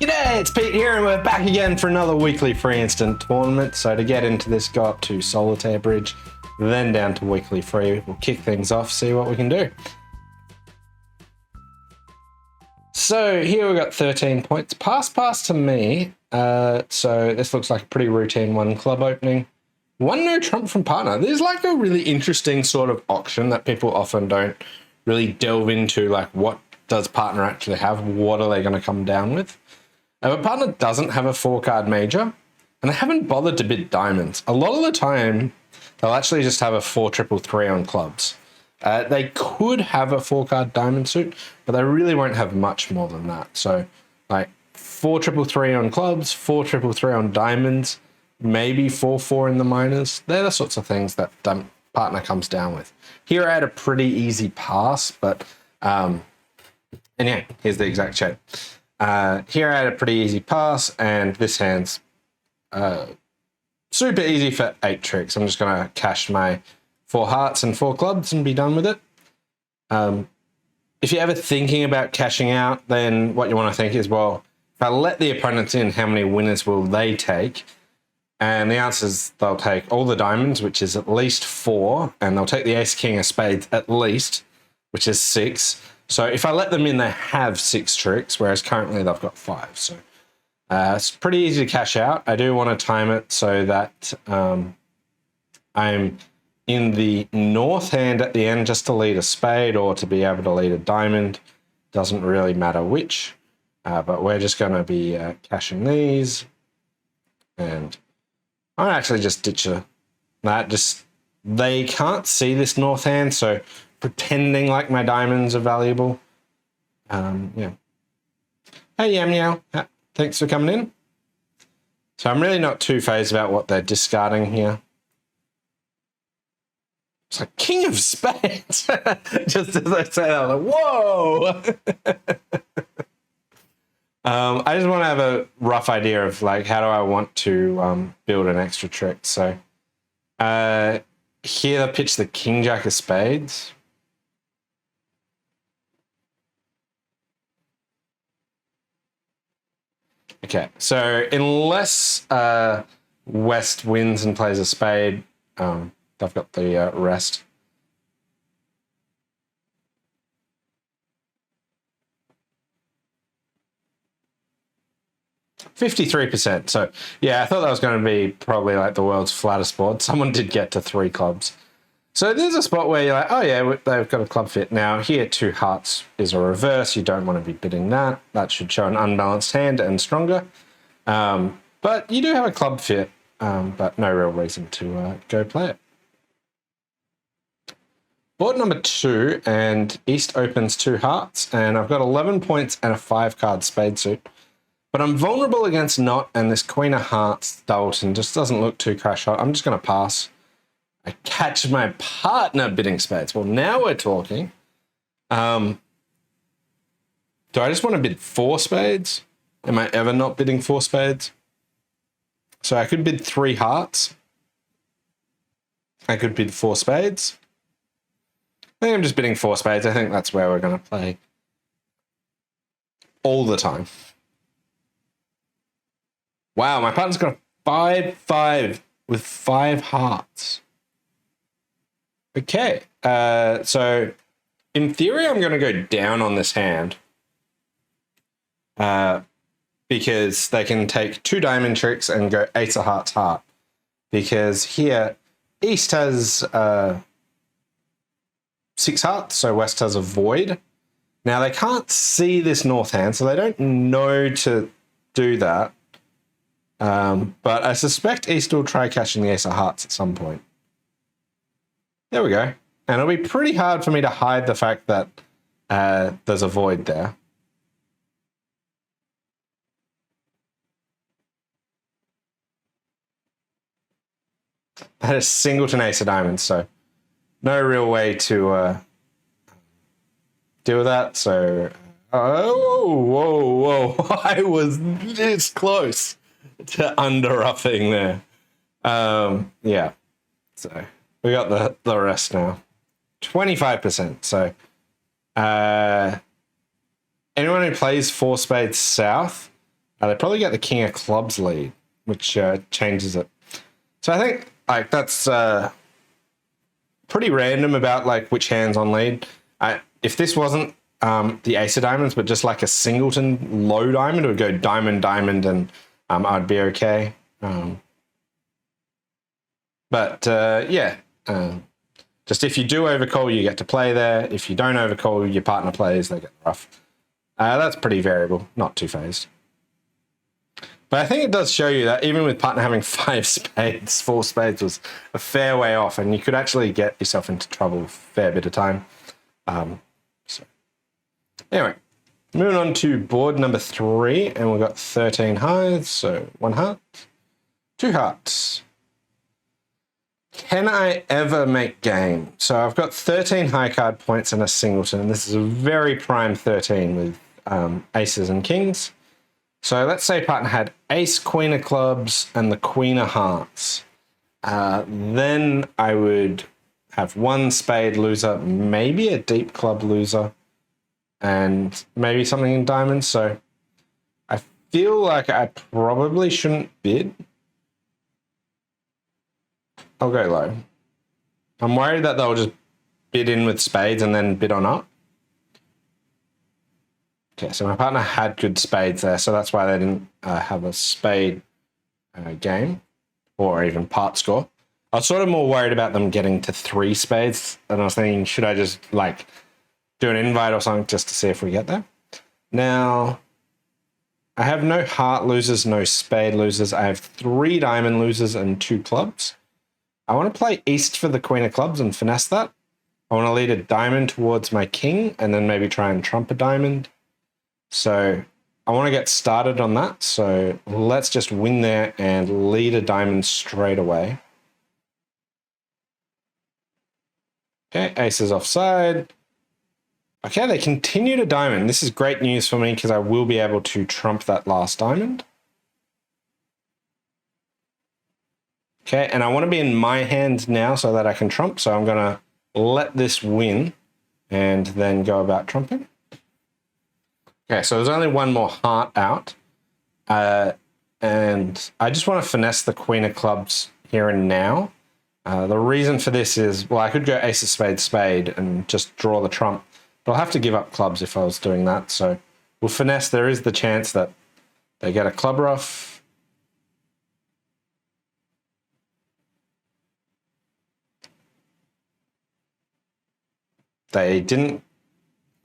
G'day, it's Pete here and we're back again for another weekly free instant tournament. So to get into this, go up to Solitaire Bridge, then down to weekly free. We'll kick things off, see what we can do. So here we've got 13 points. Pass to me. So this looks like a pretty routine one club opening. One no trump from partner. This is like a really interesting sort of auction that people often don't really delve into, like what does partner actually have? What are they going to come down with? But partner doesn't have a 4-card major, and they haven't bothered to bid diamonds. A lot of the time, they'll actually just have a 4-3-3 on clubs. They could have a 4-card diamond suit, but they really won't have much more than that. So, like 4-3-3 on clubs, 4-3-3 on diamonds, maybe 4-4 in the minors. They're the sorts of things that partner comes down with. Here I had a pretty easy pass, but and yeah, here's the exact shape. Here I had a pretty easy pass, and this hand's super easy for 8 tricks. I'm just going to cash my 4 hearts and 4 clubs and be done with it. If you're ever thinking about cashing out, then what you want to think is, well, if I let the opponents in, how many winners will they take? And the answer is they'll take all the diamonds, which is at least 4, and they'll take the ace, king of spades at least, which is 6. So if I let them in, they have 6 tricks, whereas currently they've got 5. So it's pretty easy to cash out. I do want to time it so that I'm in the north hand at the end just to lead a spade or to be able to lead a diamond. Doesn't really matter which, but we're just going to be cashing these. And I'll actually just ditch that. They can't see this north hand, so pretending like my diamonds are valuable. Yeah. Hey, Yam Meow. Thanks for coming in. So I'm really not too phased about what they're discarding here. It's like king of spades. Just as I say that, I'm like, whoa. I just want to have a rough idea of like how do I want to build an extra trick. So here they pitch the king jack of spades. Okay, so unless West wins and plays a spade, they've got the rest. %. So yeah, I thought that was going to be probably like the world's flattest board. Someone did get to 3 clubs. So there's a spot where you're like, oh yeah, they've got a club fit. Now here 2 hearts is a reverse. You don't want to be bidding that. That should show an unbalanced hand and stronger. But you do have a club fit, but no real reason to go play it. Board number 2, and East opens 2 hearts, and I've got 11 points and a 5-card spade suit. But I'm vulnerable against Knot, and this Queen of Hearts Dalton just doesn't look too crash hot. I'm just going to pass. I catch my partner bidding spades. Well, now we're talking. Do I just want to bid 4 spades? Am I ever not bidding 4 spades? So I could bid 3 hearts. I could bid 4 spades. I think I'm just bidding 4 spades. I think that's where we're going to play all the time. Wow, my partner's got a 5-5 with 5 hearts. Okay, so in theory, I'm going to go down on this hand because they can take 2 diamond tricks and go ace of hearts heart. Because here, East has 6 hearts, so West has a void. Now, they can't see this north hand, so they don't know to do that. But I suspect East will try cashing the ace of hearts at some point. There we go. And it'll be pretty hard for me to hide the fact that there's a void there. That is singleton ace of diamonds, so no real way to deal with that. So, whoa. I was this close to under-upping there. Yeah, so we got the rest now. 25%. So anyone who plays 4 spades south They probably get the king of clubs lead, which changes it. So I think like that's pretty random about like which hand's on lead. If this wasn't the ace of diamonds, but just like a singleton low diamond, it would go diamond, diamond, and I'd be okay. Just if you do overcall, you get to play there. If you don't overcall, your partner plays, they get rough. That's pretty variable, not too phased. But I think it does show you that even with partner having 5 spades, 4 spades was a fair way off, and you could actually get yourself into trouble a fair bit of time. Anyway, moving on to board number 3, and we've got 13 highs, so 1 heart, 2 hearts. Can I ever make game? So I've got 13 high card points and a singleton, and this is a very prime 13 with aces and kings. So let's say partner had ace, queen of clubs, and the queen of hearts. Then I would have 1 spade loser, maybe a deep club loser, and maybe something in diamonds. So I feel like I probably shouldn't bid. I'll go low. I'm worried that they'll just bid in with spades and then bid on up. Okay, so my partner had good spades there, so that's why they didn't have a spade game or even part score. I was sort of more worried about them getting to 3 spades, and I was thinking, should I just like do an invite or something just to see if we get there? Now, I have no heart losers, no spade losers. I have 3 diamond losers and 2 clubs. I want to play east for the queen of clubs and finesse that. I want to lead a diamond towards my king and then maybe try and trump a diamond. So I want to get started on that. So let's just win there and lead a diamond straight away. Okay, ace is offside. Okay, they continue to diamond. This is great news for me because I will be able to trump that last diamond. Okay, and I want to be in my hand now so that I can trump. So I'm going to let this win and then go about trumping. Okay, so there's only 1 more heart out. And I just want to finesse the queen of clubs here and now. The reason for this is, well, I could go ace of spades, spade, and just draw the trump. But I'll have to give up clubs if I was doing that. So we'll finesse. There is the chance that they get a club ruff. They didn't.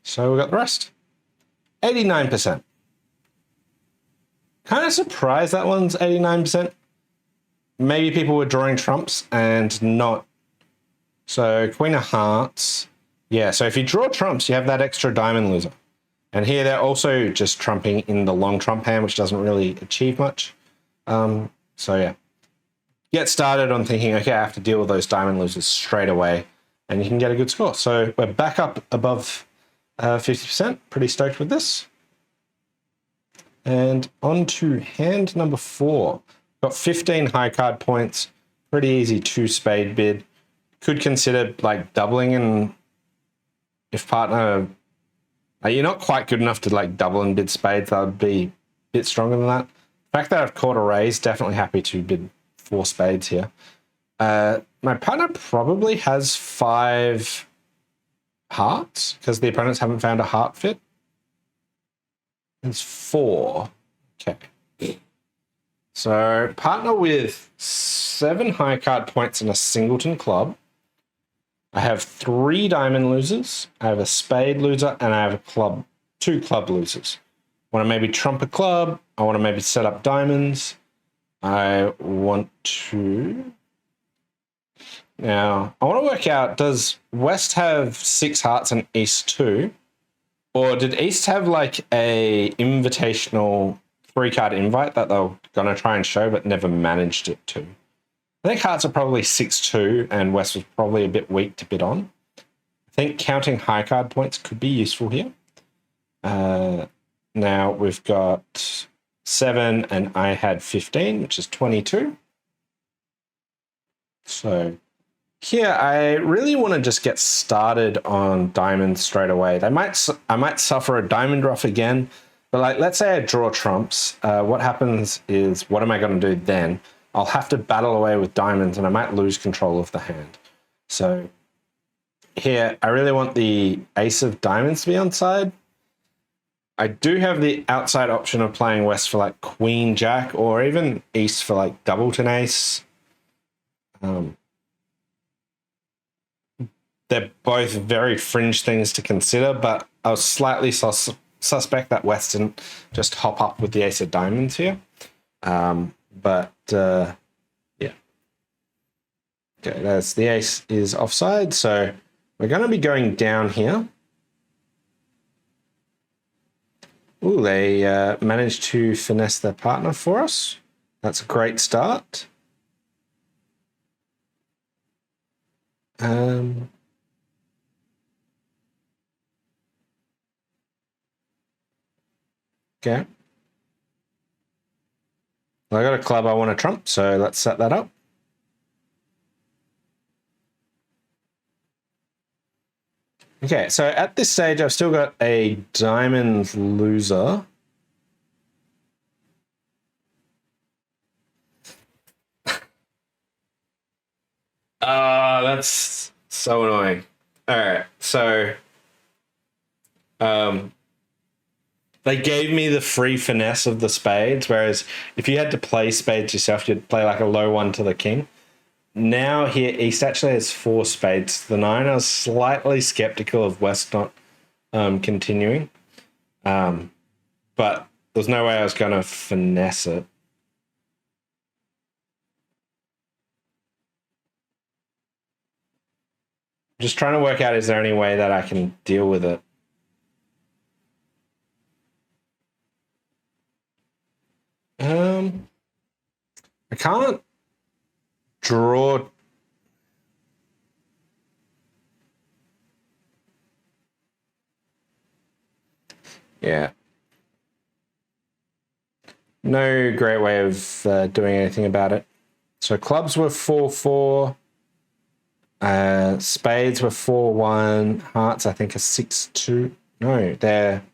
So we got the rest. 89%. Kind of surprised that one's 89%. Maybe people were drawing trumps and not. So queen of hearts. Yeah, so if you draw trumps, you have that extra diamond loser. And here they're also just trumping in the long trump hand, which doesn't really achieve much. So yeah. Get started on thinking, okay, I have to deal with those diamond losers straight away, and you can get a good score. So we're back up above 50%. Pretty stoked with this. And on to hand number 4. Got 15 high card points. Pretty easy 2 spade bid. Could consider like doubling, and if partner, you're not quite good enough to like double and bid spades, that would be a bit stronger than that. The fact that I've caught a raise, definitely happy to bid 4 spades here. My partner probably has 5 hearts because the opponents haven't found a heart fit. It's 4. Okay. So partner with 7 high card points and a singleton club. I have 3 diamond losers. I have a spade loser, and I have a club, 2 club losers. I want to maybe trump a club. I want to maybe set up diamonds. I want to. Now, I want to work out, does West have 6 hearts and East 2? Or did East have like a invitational 3-card invite that they were going to try and show but never managed it to? I think hearts are probably 6-2 and West was probably a bit weak to bid on. I think counting high card points could be useful here. Now we've got 7 and I had 15, which is 22. So here I really want to just get started on diamonds straight away. I might suffer a diamond ruff again, But like, let's say I draw trumps. What happens is, what am I going to do then? I'll have to battle away with diamonds and I might lose control of the hand. So here, I really want the ace of diamonds to be on side. I do have the outside option of playing west for like queen jack, or even east for like doubleton ace. They're both very fringe things to consider, but I was slightly suspect that west didn't just hop up with the ace of diamonds here. Yeah. Okay, that's the ace is offside, so we're going to be going down here. Ooh, they managed to finesse their partner for us. That's a great start. Okay. Well, I got a club I want to trump, so let's set that up. Okay, so at this stage, I've still got a diamond loser. That's so annoying. All right, so they gave me the free finesse of the spades, whereas if you had to play spades yourself, you'd play like a low one to the king. Now here, East actually has 4 spades to the 9. I was slightly skeptical of West not continuing, but there's no way I was going to finesse it. Just trying to work out, is there any way that I can deal with it? I can't draw. Yeah. No great way of doing anything about it. So clubs were 4-4. Spades were 4-1. Hearts, I think, are 6-2. No, they're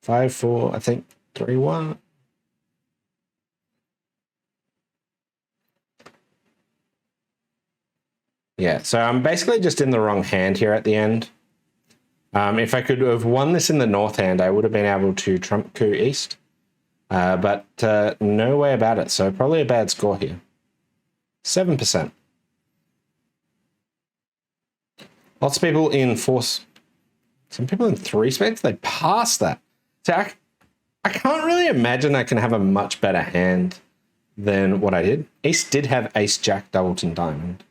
5-4. I think 3-1. Yeah, so I'm basically just in the wrong hand here at the end. If I could have won this in the north hand, I would have been able to trump coup east. But no way about it, so probably a bad score here. 7%. Lots of people in 4... Some people in 3 spades, they pass that. So I can't really imagine I can have a much better hand than what I did. East did have ace jack doubleton diamond.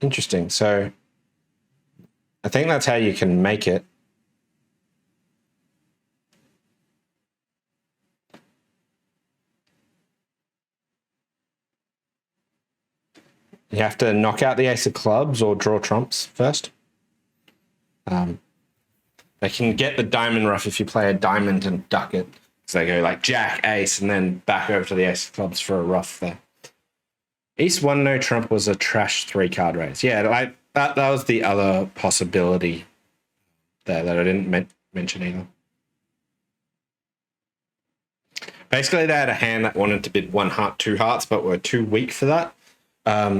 Interesting. So I think that's how you can make it. You have to knock out the ace of clubs or draw trumps first. They can get the diamond ruff if you play a diamond and duck it. So they go like jack, ace, and then back over to the ace of clubs for a ruff there. East 1 no trump was a trash 3-card raise. Yeah, like that was the other possibility there that I didn't mention either. Basically, they had a hand that wanted to bid 1 heart, 2 hearts, but were too weak for that.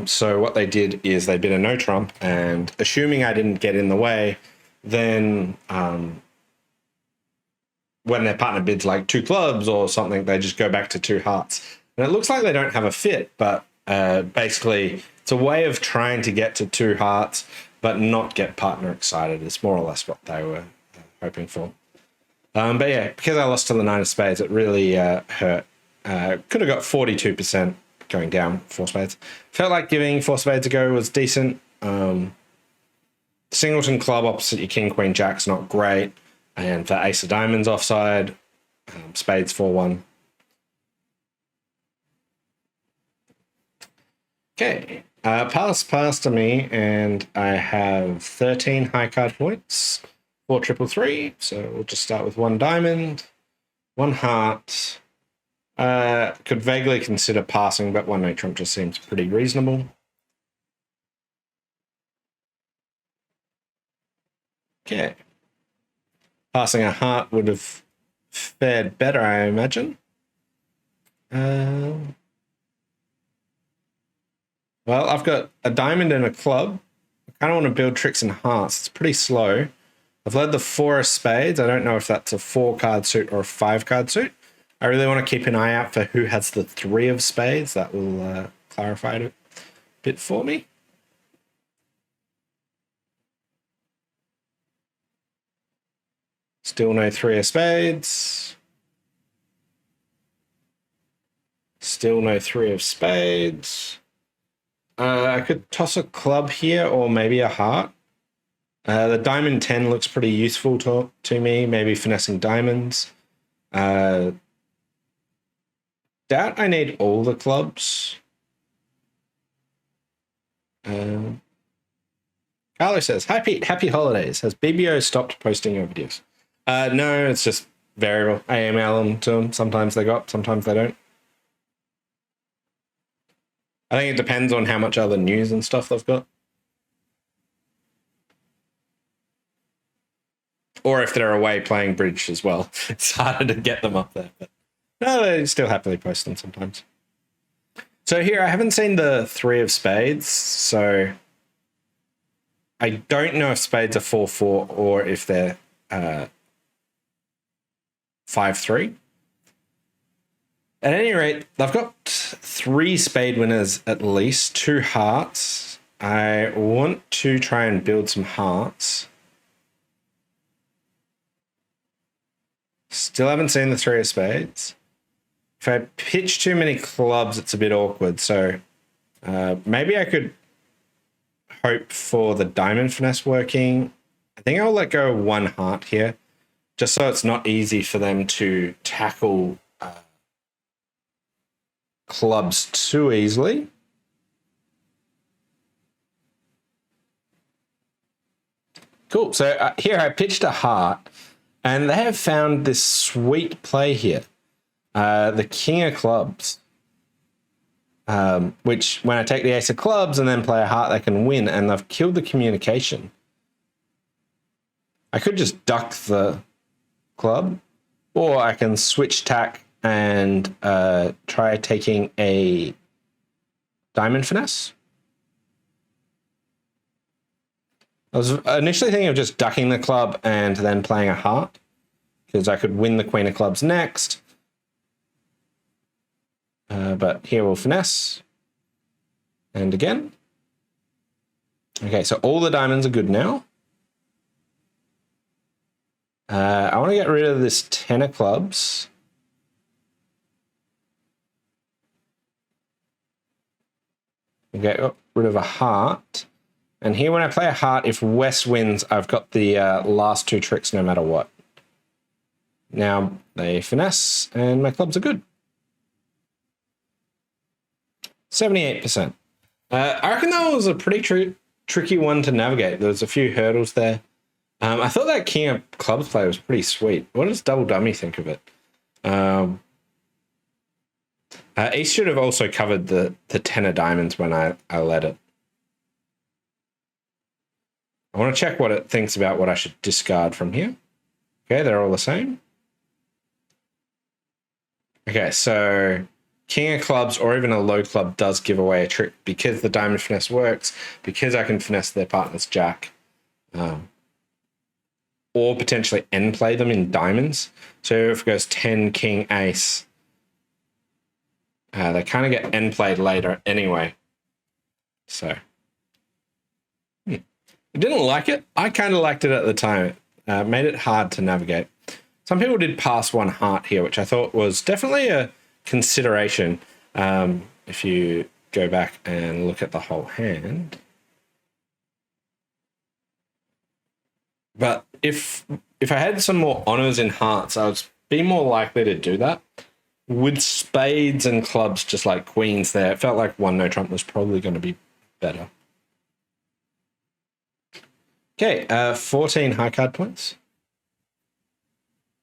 So what they did is they bid a no trump, and assuming I didn't get in the way, then when their partner bids like 2 clubs or something, they just go back to 2 hearts. And it looks like they don't have a fit, but basically it's a way of trying to get to 2 hearts but not get partner excited. It's more or less what they were hoping for. But yeah, because I lost to the 9 of spades, it really hurt. Could have got 42% going down 4 spades. Felt like giving 4 spades a go was decent. Singleton club opposite your king, queen, jack's not great. And for ace of diamonds offside, spades 4-1. Okay, pass to me, and I have 13 high card points, 4 333. So we'll just start with 1 diamond, 1 heart. Could vaguely consider passing, but 1 no trump just seems pretty reasonable. Okay. Passing a heart would have fared better, I imagine. Well, I've got a diamond and a club. I kind of want to build tricks and hearts. It's pretty slow. I've led the 4 of spades. I don't know if that's a 4-card suit or a 5-card suit. I really want to keep an eye out for who has the 3 of spades. That will clarify it a bit for me. Still no 3 of spades. Still no 3 of spades. I could toss a club here or maybe a heart. The diamond 10 looks pretty useful to me, maybe finessing diamonds. Doubt I need all the clubs. Carlo says, "Hi Pete, happy holidays. Has BBO stopped posting your videos?" No, it's just variable. I email them to them. Sometimes they go up, sometimes they don't. I think it depends on how much other news and stuff they've got. Or if they're away playing bridge as well. It's harder to get them up there. But no, they still happily post them sometimes. So here, I haven't seen the 3 of spades, so I don't know if spades are 4-4 or if they're 5-3. At any rate, I've got 3 spade winners at least, 2 hearts. I want to try and build some hearts. Still haven't seen the 3 of spades. If I pitch too many clubs, it's a bit awkward. So maybe I could hope for the diamond finesse working. I think I'll let go 1 heart here, just so it's not easy for them to tackle clubs too easily. Cool. So here I pitched a heart, and they have found this sweet play here. The king of clubs, which when I take the ace of clubs and then play a heart, they can win, and they've killed the communication. I could just duck the club, or I can switch tack and try taking a diamond finesse. I was initially thinking of just ducking the club and then playing a heart, because I could win the queen of clubs next. But here we'll finesse. And again. Okay, so all the diamonds are good now. I want to get rid of this 10 of clubs. Get rid of a heart. And here when I play a heart, if West wins, I've got the last 2 tricks no matter what. Now they finesse and my clubs are good. 78%. I reckon that was a pretty tricky one to navigate. There was a few hurdles there. I thought that king of clubs play was pretty sweet. What does double dummy think of it? East should have also covered the 10 of diamonds when I led it. I want to check what it thinks about what I should discard from here. Okay, they're all the same. Okay, so king of clubs or even a low club does give away a trick because the diamond finesse works, because I can finesse their partner's jack. Or potentially end play them in diamonds. So if it goes 10, king, ace, they kind of get end played later anyway. So I didn't like it. I kind of liked it at the time. It made it hard to navigate. Some people did pass 1 heart here, which I thought was definitely a consideration if you go back and look at the whole hand. But if I had some more honors in hearts, I would be more likely to do that. With spades and clubs, just like queens there, it felt like 1 no trump was probably going to be better. Okay, 14 high card points.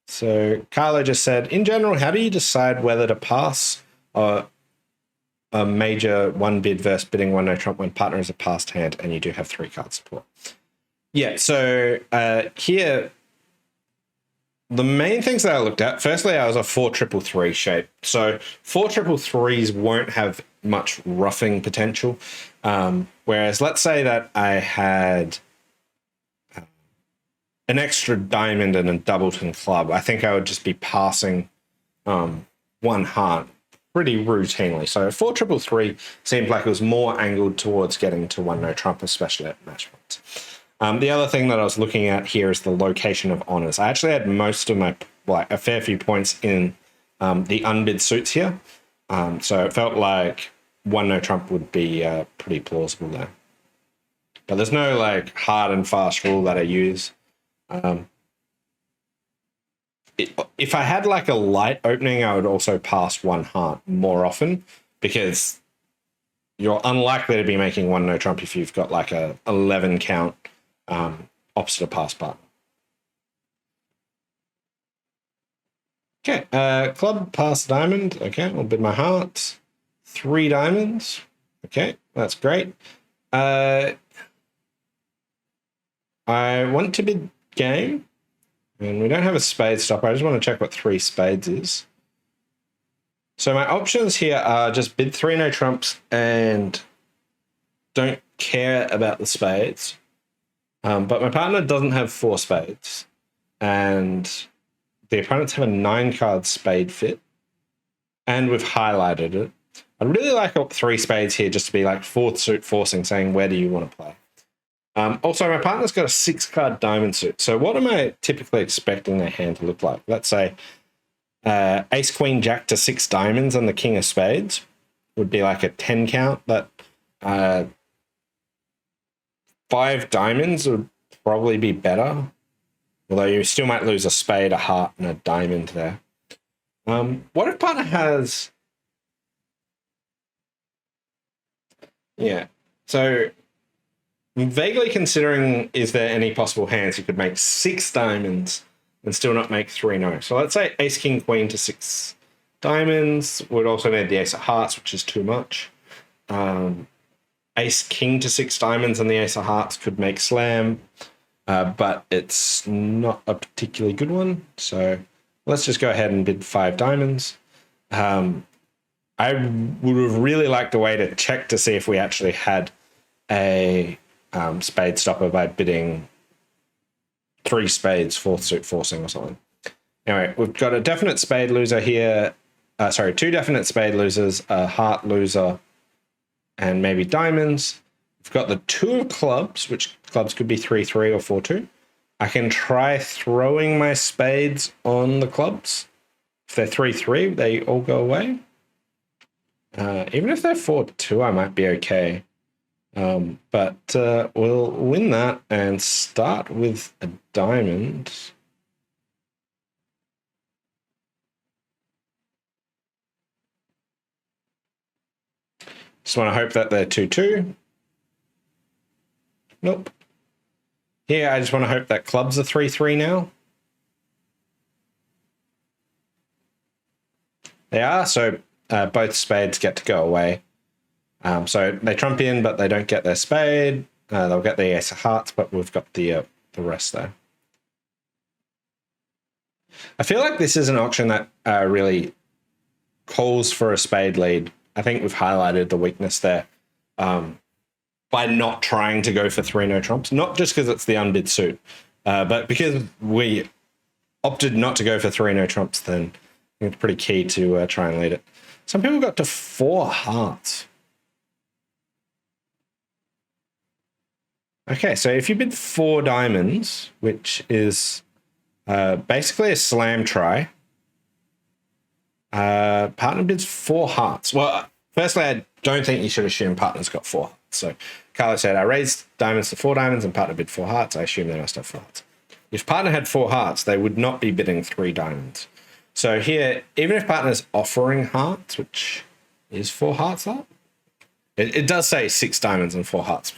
So Carlo just said, in general, how do you decide whether to pass a major 1 bid versus bidding 1 no trump when partner is a passed hand and you do have 3 card support? Yeah, so here, the main things that I looked at, firstly, I was a 4-3-3 shape. So 4-3-3s won't have much roughing potential. Whereas let's say that I had an extra diamond and a doubleton club, I think I would just be passing one heart pretty routinely. So 4-3-3 seemed like it was more angled towards getting to one no trump, especially at match points. The other thing that I was looking at here is the location of honors. I actually had most of my, a fair few points in the unbid suits here. So it felt like one no trump would be pretty plausible there. But there's no like hard and fast rule that I use. If I had like a light opening, I would also pass one heart more often, because you're unlikely to be making one no trump if you've got like a 11 count opposite a pass part. Okay, club, pass, diamond. Okay, I'll bid my heart. 3 diamonds. Okay, that's great. I want to bid game, and we don't have a spade stopper. I just want to check what 3 spades is. So my options here are just bid 3 no trumps and don't care about the spades. But my partner doesn't have 4 spades, and the opponents have a 9-card spade fit, and we've highlighted it. I'd really like 3 spades here just to be like 4th suit forcing, saying, where do you want to play? Also, my partner's got a 6-card diamond suit. So what am I typically expecting their hand to look like? Let's say ace, queen, jack to 6 diamonds and the king of spades would be like a 10 count. That 5 diamonds would probably be better, although you still might lose a spade, a heart, and a diamond there. What if partner has... Yeah, so I'm vaguely considering, is there any possible hands you could make 6 diamonds and still not make 3 no? So let's say ace, king, queen to 6 diamonds. Would also need the ace of hearts, which is too much. Ace, king to 6 diamonds and the ace of hearts could make slam, but it's not a particularly good one. So let's just go ahead and bid 5 diamonds. I would have really liked a way to check to see if we actually had a spade stopper by bidding 3 spades, 4th suit forcing or something. Anyway, we've got a definite spade loser here. 2 definite spade losers, a heart loser, and maybe diamonds. We've got the 2 of clubs, which clubs could be 3-3 or 4-2. I can try throwing my spades on the clubs. If they're 3-3, they all go away. Even if they're 4-2, I might be okay. But we'll win that and start with a diamond. Just want to hope that they're 2-2. Nope. Here, I just want to hope that clubs are 3-3 now. They are, so both spades get to go away. So they trump in, but they don't get their spade. They'll get the ace of hearts, but we've got the rest there. I feel like this is an auction that really calls for a spade lead. I think we've highlighted the weakness there by not trying to go for 3 no trumps, not just because it's the unbid suit, but because we opted not to go for 3 no trumps, then I think it's pretty key to try and lead it. Some people got to 4 hearts. Okay, so if you bid 4 diamonds, which is basically a slam try, partner bids 4 hearts. Well, firstly, I don't think you should assume partner's got 4 hearts. So Carlo said, I raised diamonds to 4 diamonds and partner bid 4 hearts. I assume they must have 4 hearts. If partner had 4 hearts, they would not be bidding 3 diamonds. So here, even if partner's offering hearts, which is 4 hearts up, it does say 6 diamonds and 4 hearts.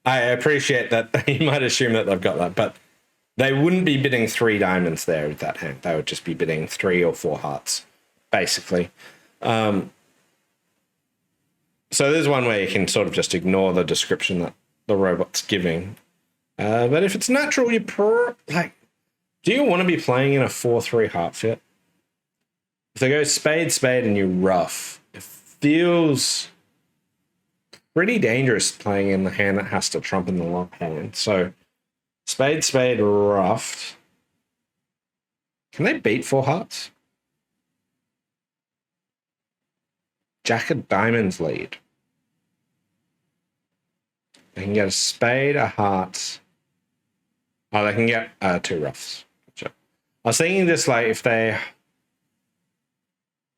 I appreciate that you might assume that they've got that, but they wouldn't be bidding 3 diamonds there with that hand. They would just be bidding 3 or 4 hearts, basically. So there's one way you can sort of just ignore the description that the robot's giving. But if it's natural, you do you want to be playing in a 4-3 heart fit? If they go spade, spade, and you ruff, it feels pretty dangerous playing in the hand that has to trump in the long hand. So spade, spade, ruffed. Can they beat 4 hearts? Jack of diamonds lead. They can get a spade, a heart. Oh, they can get 2 ruffs. Gotcha. I was thinking just like if they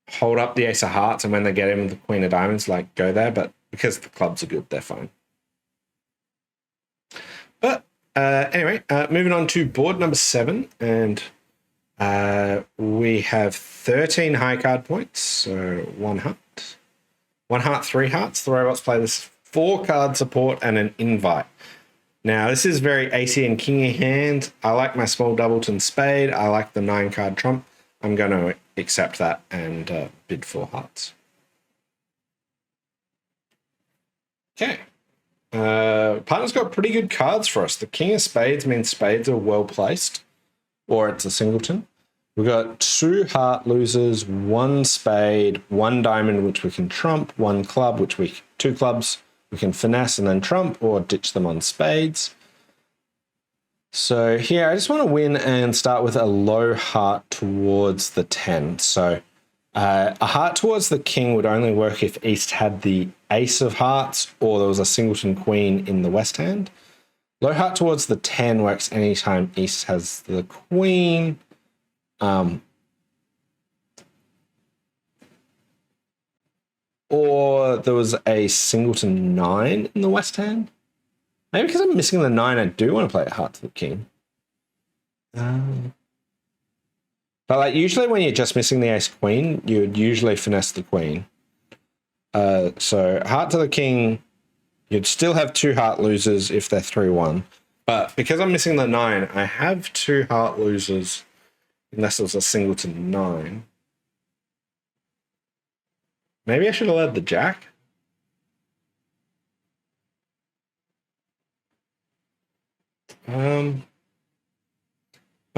hold up the ace of hearts and when they get in with the queen of diamonds, like go there, but because the clubs are good, they're fine. But anyway, moving on to board number 7, and we have 13 high card points, so 1 heart. 1 heart, 3 hearts. The robots play this 4 card support and an invite. Now, this is very ace and kingy hand. I like my small doubleton spade. I like the 9 card trump. I'm going to accept that and bid 4 hearts. Okay. Partner's got pretty good cards for us. The king of spades means spades are well placed, or it's a singleton. We've got 2 heart losers, 1 spade, 1 diamond, which we can trump, 1 club, 2 clubs we can finesse and then trump or ditch them on spades. So here, I just want to win and start with a low heart towards the 10. So a heart towards the king would only work if East had the ace of hearts or there was a singleton queen in the west hand. Low heart towards the 10 works anytime East has the queen. Or there was a singleton 9 in the west hand. Maybe because I'm missing the 9, I do want to play a heart to the king. But like usually when you're just missing the ace queen, you would usually finesse the queen. So heart to the king, you'd still have 2 heart losers if they're 3-1. But because I'm missing the 9, I have 2 heart losers unless it was a singleton 9. Maybe I should have led the jack. My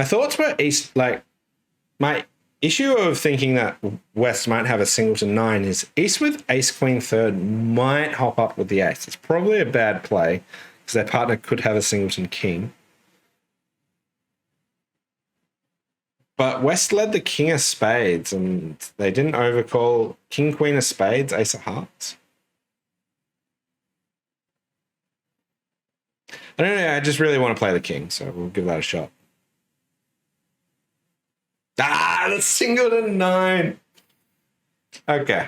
thoughts were East, like, my issue of thinking that West might have a singleton 9 is East with ace queen third might hop up with the ace. It's probably a bad play because their partner could have a singleton king. But West led the king of spades and they didn't overcall king, queen of spades, ace of hearts. I don't know, I just really want to play the king, so we'll give that a shot. The singleton 9. Okay.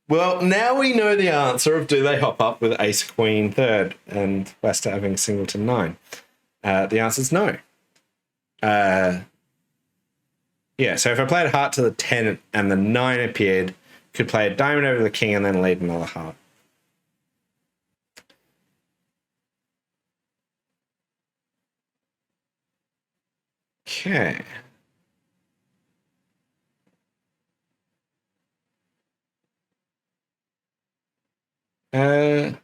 Well, now we know the answer of do they hop up with ace queen third and West having singleton 9. The answer is no. Yeah, so if I played a heart to the 10 and the 9 appeared, could play a diamond over the king and then lead another heart. Okay.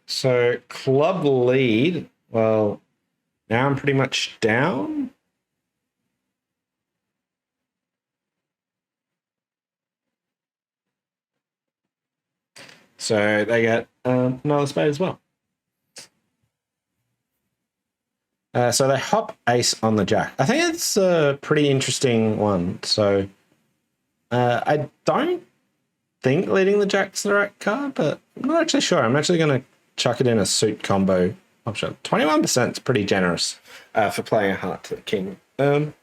So club lead, well, now I'm pretty much down. So they get another spade as well. So they hop ace on the jack. I think it's a pretty interesting one. So I don't think leading the jack's the right card, but I'm not actually sure. I'm actually going to chuck it in a suit combo option. 21% is pretty generous for playing a heart to the king. Let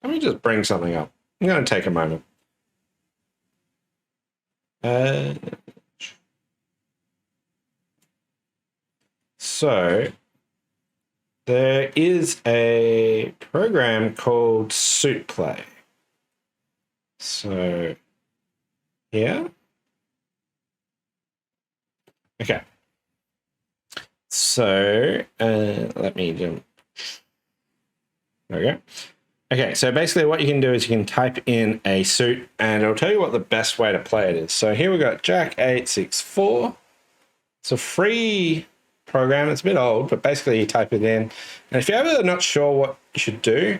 me just bring something up. I'm going to take a moment. So there is a program called Suit Play. So yeah. Okay. So let me jump. There we go. Okay, so basically what you can do is you can type in a suit and it'll tell you what the best way to play it is. So here we got Jack 8, 6, 4. It's a free program. It's a bit old, but basically you type it in. And if you're ever not sure what you should do,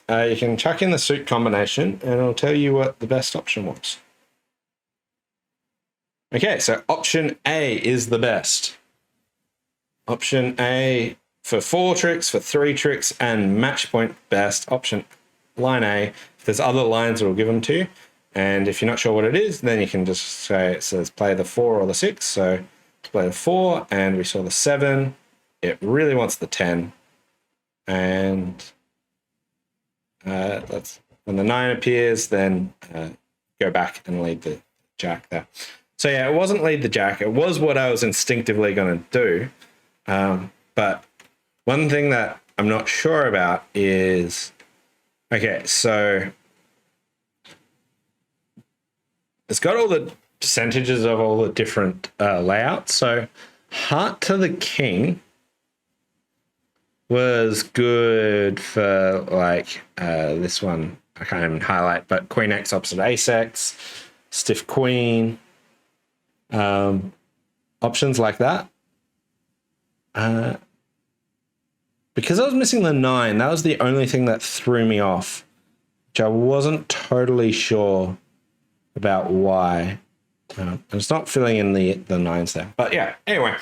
you can chuck in the suit combination and it'll tell you what the best option was. Okay, so option A is the best. Option A for 4 tricks, for 3 tricks, and match point best. Option line A. If there's other lines, it will give them to you. And if you're not sure what it is, then you can just say it says play the 4 or the 6. So play the 4, and we saw the 7. It really wants the 10. And that's when the 9 appears, then go back and lead the jack there. So yeah, it wasn't lead the jack. It was what I was instinctively going to do. But one thing that I'm not sure about is, okay, so it's got all the percentages of all the different layouts. So heart to the king was good for like this one. I can't even highlight, but queen X opposite ace X, stiff queen, options like that. Because I was missing the 9, that was the only thing that threw me off, which I wasn't totally sure about why. It's not filling in the 9s there. But yeah, anyway,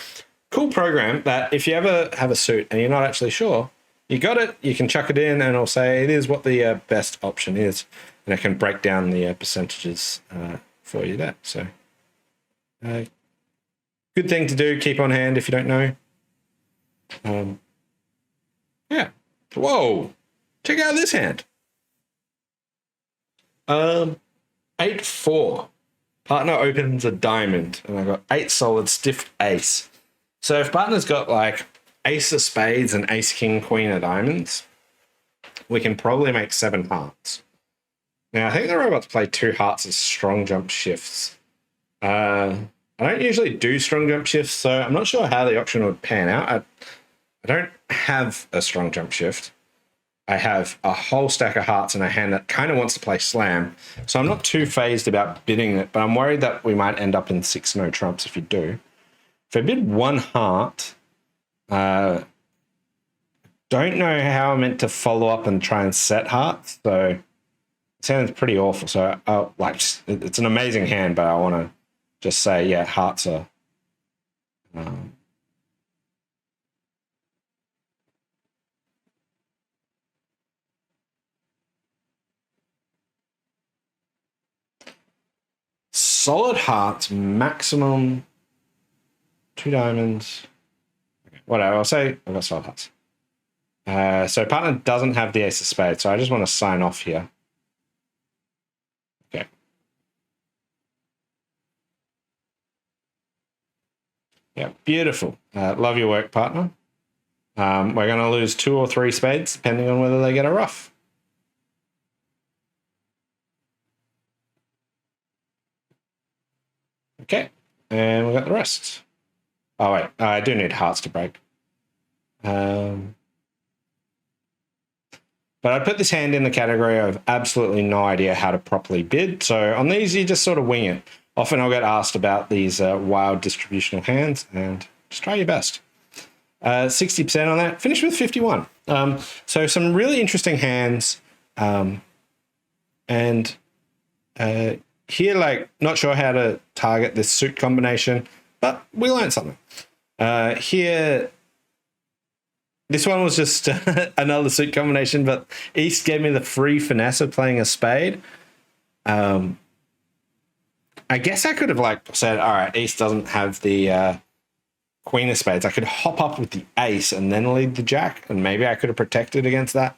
cool program that if you ever have a suit and you're not actually sure, you got it, you can chuck it in and it'll say it is what the best option is. And it can break down the percentages for you there. So good thing to do, keep on hand if you don't know. Yeah. Whoa. Check out this hand. 8-4. Partner opens a diamond, and I got 8 solid stiff ace. So if partner's got like ace of spades and ace king queen of diamonds, we can probably make 7 hearts. Now I think the robots play 2 hearts as strong jump shifts. I don't usually do strong jump shifts, so I'm not sure how the option would pan out. I don't have a strong jump shift. I have a whole stack of hearts and a hand that kind of wants to play slam. So I'm not too phased about bidding it, but I'm worried that we might end up in 6 no trumps if you do. If I bid 1 heart, don't know how I'm meant to follow up and try and set hearts. So it sounds pretty awful. So it's an amazing hand, but I want to just say, yeah, hearts are... solid hearts, maximum 2 diamonds. Okay, whatever, I'll say I've got solid hearts. So partner doesn't have the ace of spades, so I just want to sign off here. Okay. Yeah, beautiful. Love your work, partner. We're going to lose 2 or 3 spades, depending on whether they get a ruff. Okay, and we got the rest. Oh, wait, I do need hearts to break. But I'd put this hand in the category of absolutely no idea how to properly bid. So on these, you just sort of wing it. Often I'll get asked about these wild distributional hands, and just try your best. 60% on that, finish with 51. So some really interesting hands. Here, like, not sure how to target this suit combination, but we learned something. Here, this one was just another suit combination, but East gave me the free finesse of playing a spade. I guess I could have like said, all right, East doesn't have the queen of spades. I could hop up with the ace and then lead the jack, and maybe I could have protected against that.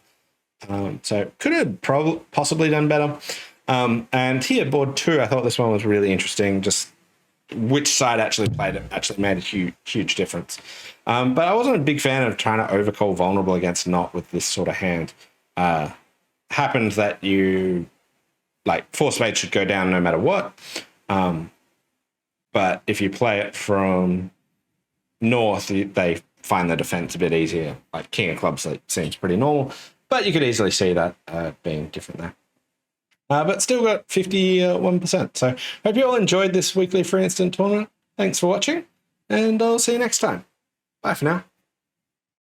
So could have possibly done better. And here, board 2, I thought this one was really interesting. Just which side actually played it actually made a huge difference. But I wasn't a big fan of trying to overcall vulnerable against not with this sort of hand. Happened that you, like, 4 spades should go down no matter what. But if you play it from north, they find the defense a bit easier. Like king of clubs seems pretty normal, but you could easily see that being different there. But still got 51%. So hope you all enjoyed this weekly free instant tournament. Thanks for watching, and I'll see you next time. Bye for now.